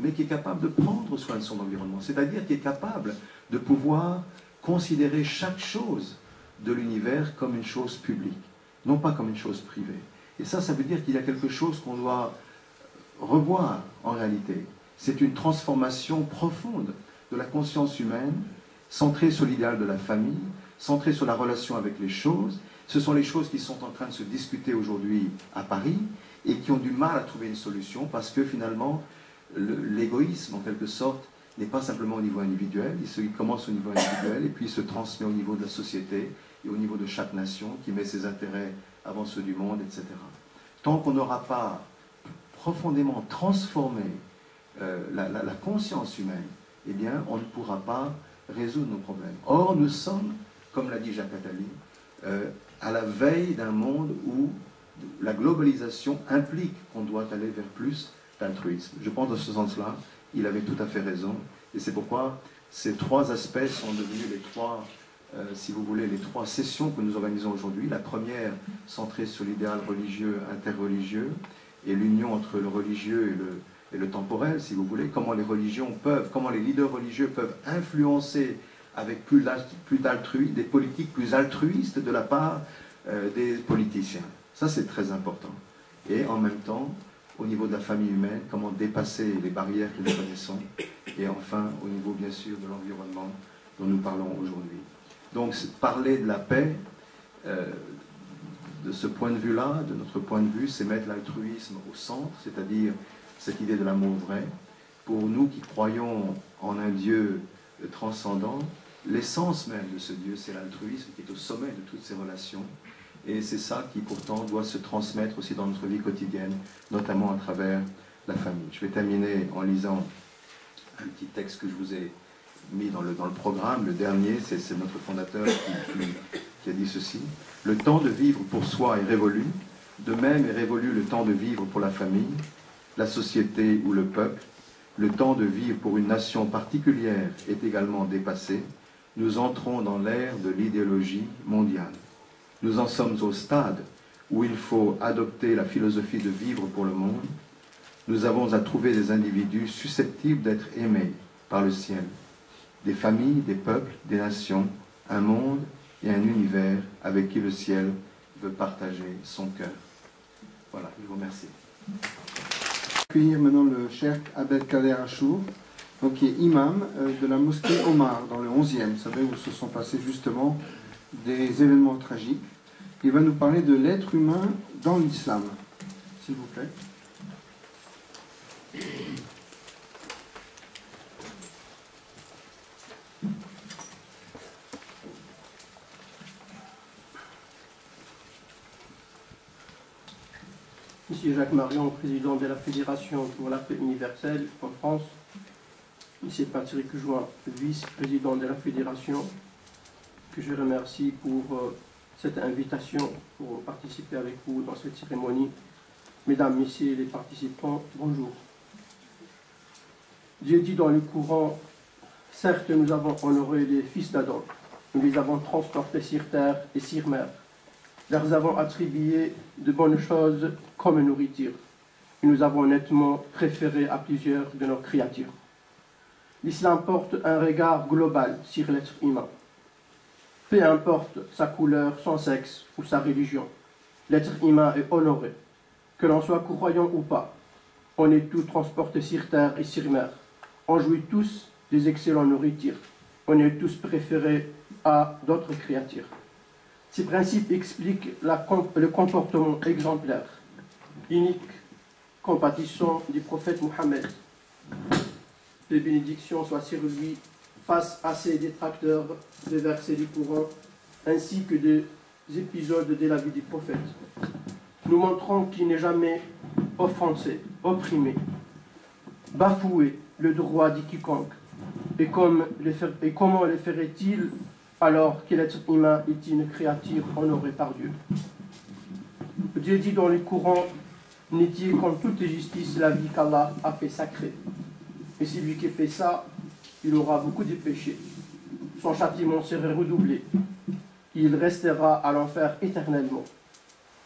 mais qui est capable de prendre soin de son environnement. C'est-à-dire qui est capable de pouvoir considérer chaque chose de l'univers comme une chose publique, non pas comme une chose privée. Et ça veut dire qu'il y a quelque chose qu'on doit revoir en réalité. C'est une transformation profonde de la conscience humaine, centrée sur l'idéal de la famille, centrée sur la relation avec les choses. Ce sont les choses qui sont en train de se discuter aujourd'hui à Paris et qui ont du mal à trouver une solution parce que finalement, l'égoïsme, en quelque sorte, n'est pas simplement au niveau individuel, il commence au niveau individuel et puis il se transmet au niveau de la société et au niveau de chaque nation qui met ses intérêts avant ceux du monde, etc. Tant qu'on n'aura pas profondément transformé la conscience humaine, eh bien, on ne pourra pas résoudre nos problèmes. Or, nous sommes, comme l'a dit Jacques Attali, à la veille d'un monde où la globalisation implique qu'on doit aller vers plus d'altruisme. Je pense dans ce sens-là, il avait tout à fait raison, et c'est pourquoi ces trois aspects sont devenus les trois, si vous voulez, les trois sessions que nous organisons aujourd'hui. La première centrée sur l'idéal religieux, interreligieux, et l'union entre le religieux et le temporel, si vous voulez, comment les leaders religieux peuvent influencer avec plus d'altruisme, des politiques plus altruistes de la part des politiciens. Ça, c'est très important. Et en même temps, au niveau de la famille humaine, comment dépasser les barrières que nous connaissons, et enfin, au niveau, bien sûr, de l'environnement dont nous parlons aujourd'hui. Donc, parler de la paix, de ce point de vue-là, de notre point de vue, c'est mettre l'altruisme au centre, c'est-à-dire cette idée de l'amour vrai. Pour nous qui croyons en un Dieu transcendant, l'essence même de ce Dieu, c'est l'altruisme qui est au sommet de toutes ces relations. Et c'est ça qui pourtant doit se transmettre aussi dans notre vie quotidienne, notamment à travers la famille. Je vais terminer en lisant un petit texte que je vous ai mis dans le programme. Le dernier, c'est notre fondateur qui a dit ceci: « Le temps de vivre pour soi est révolu, de même est révolu le temps de vivre pour la famille, la société ou le peuple. Le temps de vivre pour une nation particulière est également dépassé. Nous entrons dans l'ère de l'idéologie mondiale. Nous en sommes au stade où il faut adopter la philosophie de vivre pour le monde. Nous avons à trouver des individus susceptibles d'être aimés par le ciel, des familles, des peuples, des nations, un monde et un univers avec qui le ciel veut partager son cœur. » Voilà, je vous remercie. Accueillir maintenant le Cheikh Abdelkader Achour, donc qui est imam de la mosquée Omar dans le 11e, vous savez, où se sont passés justement des événements tragiques. Il va nous parler de l'être humain dans l'islam, s'il vous plaît. Monsieur Jacques Marion, président de la Fédération pour la paix universelle en France. Monsieur Patrick Join, vice-président de la Fédération, que je remercie pour cette invitation pour participer avec vous dans cette cérémonie. Mesdames, Messieurs les participants, bonjour. Dieu dit dans le Coran: certes, nous avons honoré les fils d'Adam, nous les avons transportés sur terre et sur mer. Leur avons attribué de bonnes choses comme nourriture. Et nous avons nettement préféré à plusieurs de nos créatures. L'islam porte un regard global sur l'être humain. Peu importe sa couleur, son sexe ou sa religion, l'être humain est honoré. Que l'on soit croyant ou pas, on est tous transportés sur terre et sur mer. On jouit tous des excellentes nourritures. On est tous préférés à d'autres créatures. Ces principes expliquent le comportement exemplaire, unique, compatissant du prophète Mohammed. Les bénédictions soient sur lui face à ses détracteurs des versets du Coran, ainsi que des épisodes de la vie du prophète. Nous montrons qu'il n'est jamais offensé, opprimé, bafoué le droit de quiconque. Et comment le ferait-il alors que l'être humain est une créature honorée par Dieu? Dieu dit dans le Coran: n'est-il qu'en toute justice la vie qu'Allah a fait sacrée. Et celui qui fait ça, il aura beaucoup de péchés. Son châtiment serait redoublé. Il restera à l'enfer éternellement.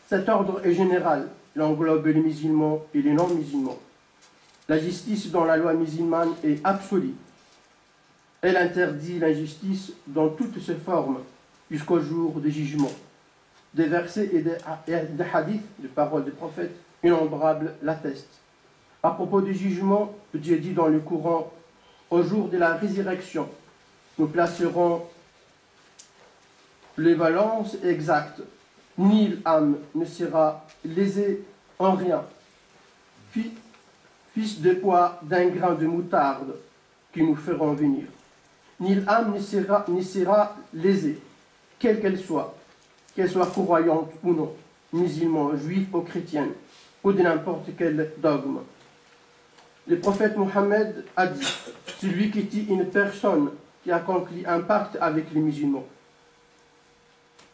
Cet ordre est général. Il englobe les musulmans et les non-musulmans. La justice dans la loi musulmane est absolue. Elle interdit l'injustice dans toutes ses formes jusqu'au jour du jugement. Des versets et des hadiths, des paroles des prophètes, innombrables l'attestent. À propos du jugement, Dieu dit dans le Coran: au jour de la résurrection, nous placerons les balances exactes. Ni l'âme ne sera lésée en rien. Fils de poids d'un grain de moutarde qui nous feront venir. Ni l'âme ne sera lésée, quelle qu'elle soit croyante ou non, musulmane, juive ou chrétienne, ou de n'importe quel dogme. Le prophète Mohammed a dit: celui qui tue une personne qui a conclu un pacte avec les musulmans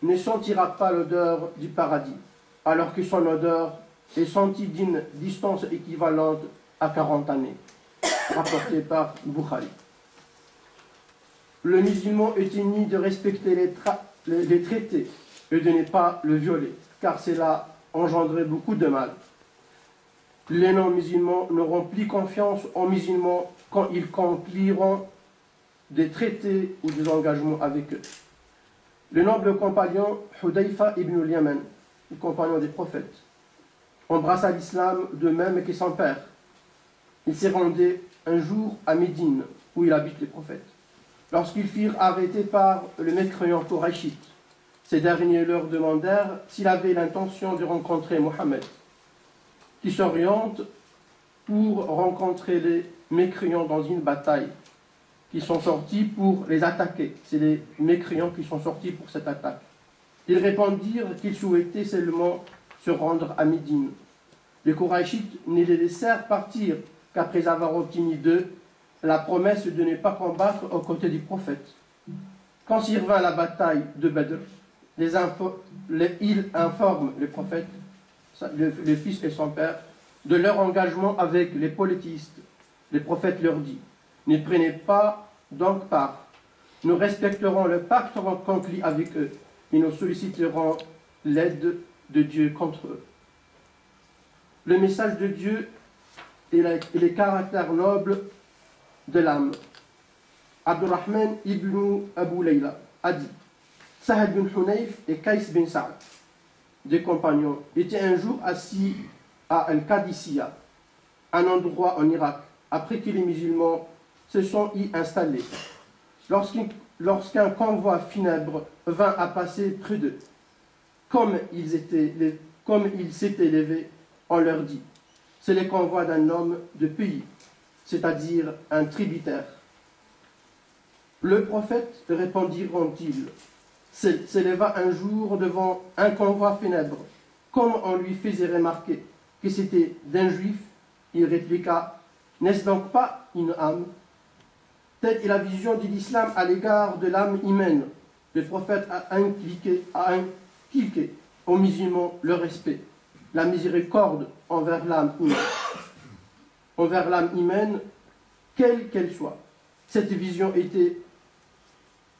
ne sentira pas l'odeur du paradis, alors que son odeur est sentie d'une distance équivalente à 40 années, rapporté par Bukhari. Le musulman est tenu de respecter les traités et de ne pas le violer, car cela engendrerait beaucoup de mal. Les non-musulmans n'auront plus confiance aux musulmans quand ils concluront des traités ou des engagements avec eux. Le noble compagnon Hudayfa ibn al-Yaman, le compagnon des prophètes, embrassa l'islam de même que son père. Il s'est rendu un jour à Médine, où il habite les prophètes. Lorsqu'ils furent arrêtés par le mécréant Qurayshite, ces derniers leur demandèrent s'il avait l'intention de rencontrer Mohammed, qui s'oriente pour rencontrer les mécréants dans une bataille, qui sont sortis pour les attaquer. C'est les mécréants qui sont sortis pour cette attaque. Ils répondirent qu'ils souhaitaient seulement se rendre à Médine. Les Qurayshites ne les laissèrent partir qu'après avoir obtenu d'eux la promesse de ne pas combattre aux côtés du prophète. Quand survint la bataille de Badr, il informe le prophète, le fils et son père, de leur engagement avec les polythéistes. Le prophète leur dit: ne prenez pas donc part. Nous respecterons le pacte conclu avec eux et nous solliciterons l'aide de Dieu contre eux. Le message de Dieu et les caractères nobles de l'âme. Abdurrahman ibn Abu Layla a dit: Sahel bin Hunayf et Qais bin Sa'd, deux compagnons, étaient un jour assis à Al-Qadisiyah, un endroit en Irak, après que les musulmans se sont y installés. Lorsqu'un convoi funèbre vint à passer près d'eux, comme ils s'étaient levés, on leur dit: c'est le convoi d'un homme de pays, c'est-à-dire un tributaire. Le prophète, répondiront-ils, s'éleva un jour devant un convoi funèbre, comme on lui faisait remarquer que c'était d'un juif. Il répliqua: n'est-ce donc pas une âme? Telle est la vision de l'islam à l'égard de l'âme humaine. Le prophète a inculqué aux musulmans le respect, la miséricorde envers l'âme humaine, quelle qu'elle soit. Cette vision était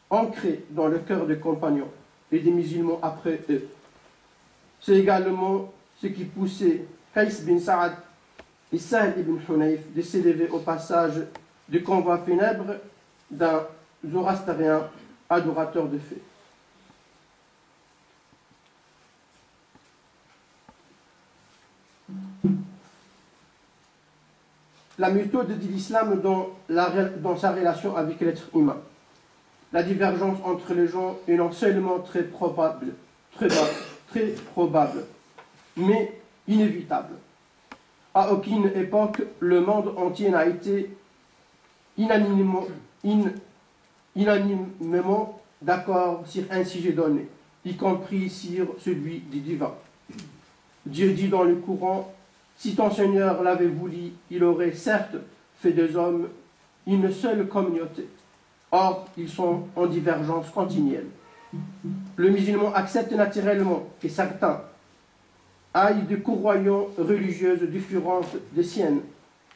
ancrée dans le cœur des compagnons et des musulmans après eux. C'est également ce qui poussait Qais bin Sa'd et Sahel ibn Hunayf de s'élever au passage du convoi funèbre d'un zoroastrien adorateur de fées. La méthode de l'islam dans sa relation avec l'être humain. La divergence entre les gens est non seulement très probable, mais inévitable. À aucune époque, le monde entier n'a été unanimement d'accord sur un sujet donné, y compris sur celui du divin. Dieu dit dans le Coran: si ton Seigneur l'avait voulu, il aurait certes fait des hommes une seule communauté. Or, ils sont en divergence continuelle. Le musulman accepte naturellement que certains aillent de croyances religieuses différentes des siennes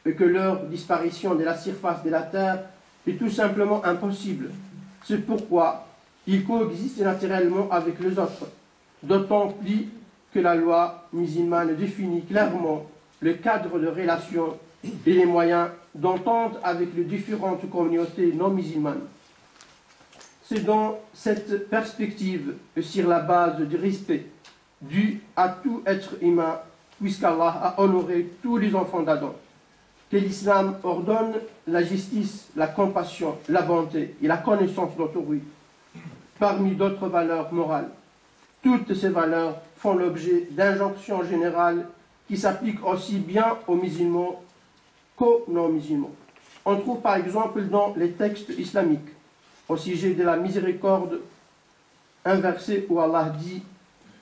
et que leur disparition de la surface de la terre est tout simplement impossible. C'est pourquoi ils coexistent naturellement avec les autres, d'autant plus que la loi musulmane définit clairement le cadre de relation et les moyens d'entente avec les différentes communautés non musulmanes. C'est dans cette perspective et sur la base du respect dû à tout être humain, puisqu'Allah a honoré tous les enfants d'Adam, que l'islam ordonne la justice, la compassion, la bonté et la connaissance d'autrui, parmi d'autres valeurs morales. Toutes ces valeurs font l'objet d'injonctions générales qui s'appliquent aussi bien aux musulmans qu'aux non-musulmans. On trouve par exemple dans les textes islamiques, au sujet de la miséricorde, un verset où Allah dit: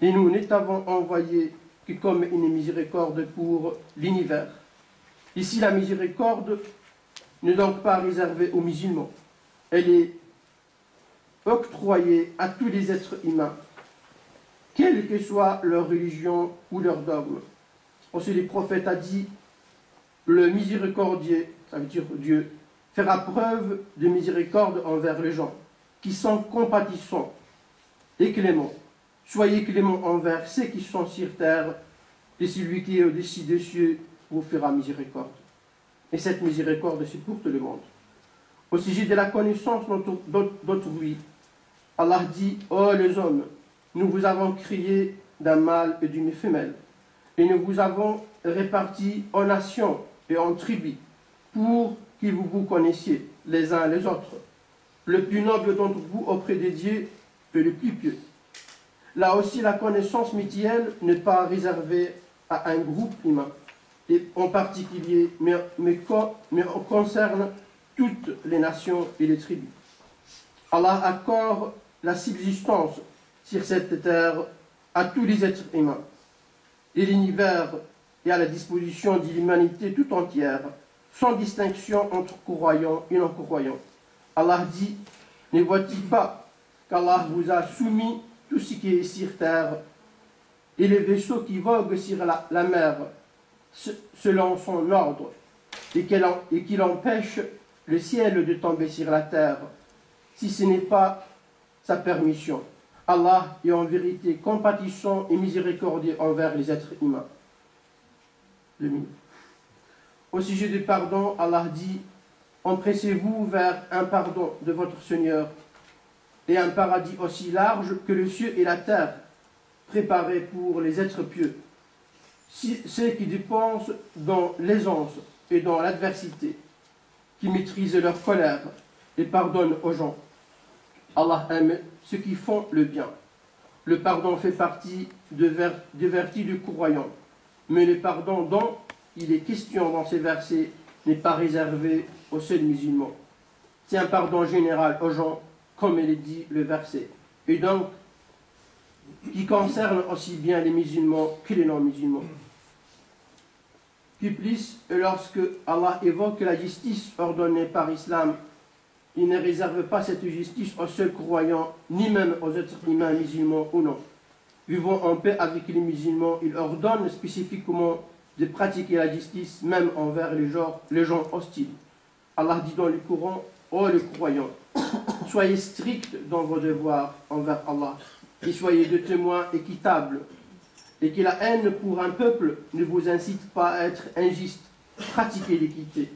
et nous ne t'avons envoyé que comme une miséricorde pour l'univers. Ici, la miséricorde n'est donc pas réservée aux musulmans. Elle est octroyée à tous les êtres humains, quelle que soit leur religion ou leur dogme. Aussi, le prophète a dit: le miséricordieux, ça veut dire Dieu, fera preuve de miséricorde envers les gens qui sont compatissants et cléments. Soyez cléments envers ceux qui sont sur terre, et celui qui est au-dessus des cieux vous fera miséricorde. Et cette miséricorde, c'est pour tout le monde. Au sujet de la connaissance d'autrui, Allah dit: ô les hommes, nous vous avons créé d'un mâle et d'une femelle, et nous vous avons répartis en nations et en tribus, pour que vous vous connaissiez les uns les autres. Le plus noble d'entre vous auprès de Dieu est le plus pieux. Là aussi, la connaissance mutuelle n'est pas réservée à un groupe humain, et en particulier, mais concerne toutes les nations et les tribus. Allah accorde la subsistance sur cette terre à tous les êtres humains, et l'univers est à la disposition de l'humanité tout entière, sans distinction entre croyants et non-croyants. Allah dit: ne vois-tu pas qu'Allah vous a soumis tout ce qui est sur terre et les vaisseaux qui voguent sur la mer selon son ordre et qu'il empêche le ciel de tomber sur la terre si ce n'est pas sa permission. Allah est en vérité compatissant et miséricordieux envers les êtres humains. Au sujet du pardon, Allah dit: empressez-vous vers un pardon de votre Seigneur et un paradis aussi large que le ciel et la terre, préparé pour les êtres pieux, ceux qui dépensent dans l'aisance et dans l'adversité, qui maîtrisent leur colère et pardonnent aux gens. Allah aime ceux qui font le bien. Le pardon fait partie des vertus du croyant, mais le pardon dont il est question dans ces versets n'est pas réservé aux seuls musulmans. C'est un pardon général aux gens, comme il est dit le verset, et donc qui concerne aussi bien les musulmans que les non-musulmans. Puis plus, lorsque Allah évoque la justice ordonnée par l'islam, il ne réserve pas cette justice aux seuls croyants, ni même aux êtres humains musulmans ou non. Vivant en paix avec les musulmans, il ordonne spécifiquement de pratiquer la justice même envers les gens hostiles. Allah dit dans le Coran: ô les croyants, soyez stricts dans vos devoirs envers Allah et soyez de témoins équitables, et que la haine pour un peuple ne vous incite pas à être injuste. Pratiquez l'équité.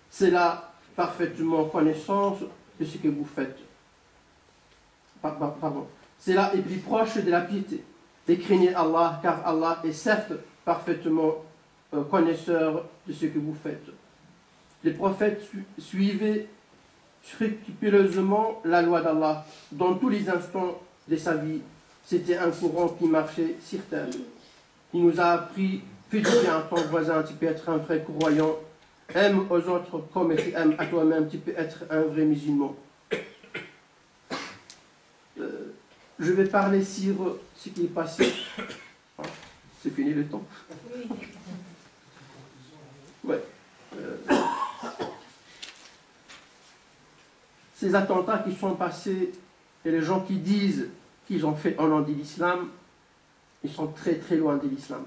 C'est la parfaitement connaissance de ce que vous faites. Cela est plus proche de la piété. Et craignez Allah, car Allah est certes parfaitement connaisseur de ce que vous faites. Les prophètes suivaient scrupuleusement la loi d'Allah dans tous les instants de sa vie. C'était un courant qui marchait sur terre. Il nous a appris: fais du bien à ton voisin, tu peux être un vrai croyant. Aime aux autres comme tu aimes à toi-même, tu peux être un vrai musulman. Je vais parler sur ce qui est passé. C'est fini le temps. Ouais. Ces attentats qui sont passés et les gens qui disent qu'ils ont fait au nom de l'islam, ils sont très très loin de l'islam.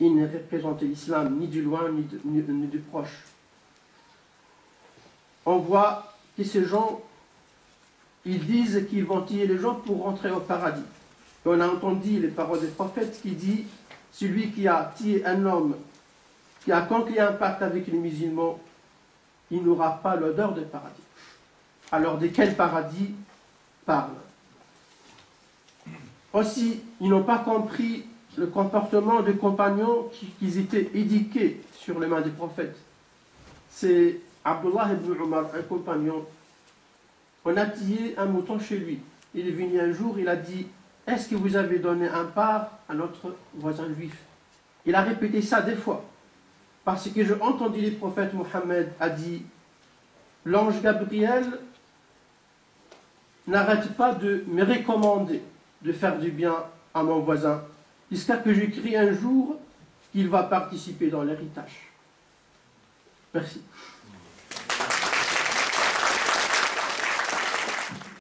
Ils ne représentent l'islam ni du loin ni du proche. On voit que ces gens, ils disent qu'ils vont tuer les gens pour rentrer au paradis. Et on a entendu les paroles des prophètes qui disent: celui qui a tué un homme, qui a conclu un pacte avec les musulmans, il n'aura pas l'odeur de paradis. Alors de quel paradis parle? Aussi, ils n'ont pas compris le comportement des compagnons qui étaient éduqués sur les mains des prophètes. C'est Abdullah ibn Umar, un compagnon. On a tué un mouton chez lui. Il est venu un jour, il a dit: est-ce que vous avez donné un part à notre voisin juif? Il a répété ça des fois. Parce que j'ai entendu le prophète Mohammed a dit: l'ange Gabriel n'arrête pas de me recommander de faire du bien à mon voisin, jusqu'à que j'écris un jour qu'il va participer dans l'héritage. Merci.